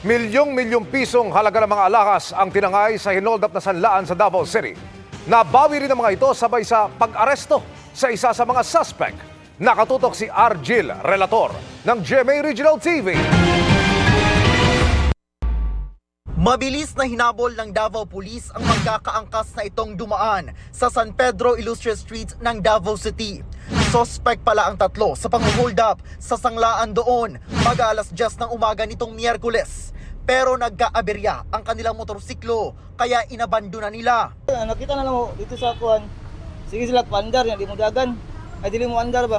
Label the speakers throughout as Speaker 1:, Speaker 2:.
Speaker 1: Milyong-milyong pisong halaga ng mga alahas ang tinangay sa hinoldap na sanlaan sa Davao City. Nabawi rin ang mga ito sabay sa pag-aresto sa isa sa mga suspect. Nakatutok si Argil Relator ng GMA Regional TV.
Speaker 2: Mabilis na hinabol ng Davao Police ang magkakaangkas na itong dumaan sa San Pedro Ilustre Street ng Davao City. Suspect pala ang tatlo sa pang-hold up sa sanglaan doon mag-alas 10 ng umaga nitong Miyerkules. Pero nagkaaberya ang kanilang motorsiklo kaya inabandona nila.
Speaker 3: Nakita na lang mo dito sa kuan. Sige sila pandar nga di mo dagan. Ay dili mo andar ba?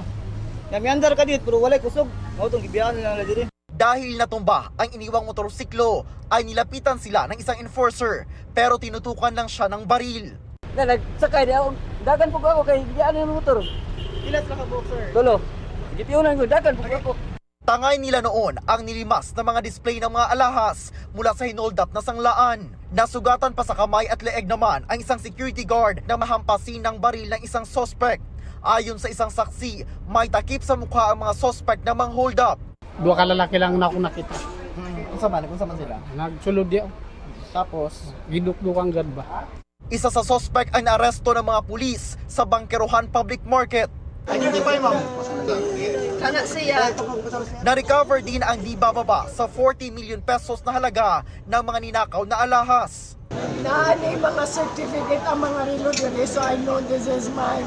Speaker 3: Ya mi andar ka dit pero walay kusog. Mao tong gibiyahan lang diri.
Speaker 2: Dahil natumba ang iniwang motorsiklo, ay nilapitan sila ng isang enforcer pero tinutukan lang siya ng baril.
Speaker 3: Nagsakay di ako. Dagan po ako kay gibiyahan ng motor. Ilas lang ka boxer. Tulo. Gipiunan ko dagan po ako.
Speaker 2: Tangay nila noon ang nilimas na mga display ng mga alahas mula sa hinoldap na sanglaan. Nasugatan pa sa kamay at leeg naman ang isang security guard na mahampasin ng baril ng isang suspect. Ayon sa isang saksi, may takip sa mukha ang mga suspect na mang-hold up.
Speaker 4: Dua ka lalaki lang na ako nakita.
Speaker 3: Kung saan sila?
Speaker 4: Nagsulod di ako.
Speaker 3: Tapos
Speaker 4: Gidukdukan gad ba?
Speaker 2: Isa sa suspect ay naaresto ng mga pulis sa Bangkerohan Public Market.
Speaker 5: Kana siya.
Speaker 2: Na-recover din ang di bababa sa 40 million pesos na halaga ng mga ninakaw na alahas.
Speaker 5: Naani mga certificate ang mga relo diri, so I know this is my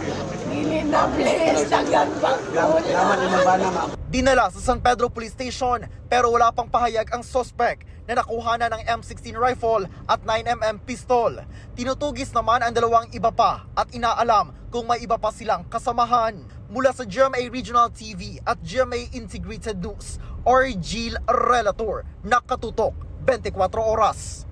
Speaker 5: really na place. Dagan bangko.
Speaker 2: Dinala sa San Pedro Police Station pero wala pang pahayag ang suspect na nakuha na ng M16 rifle at 9mm pistol. Tinutugis naman ang dalawang iba pa at inaalam kung may iba pa silang kasamahan. Mula sa GMA Regional TV at GMA Integrated News, Argil Relator, nakatutok 24 oras.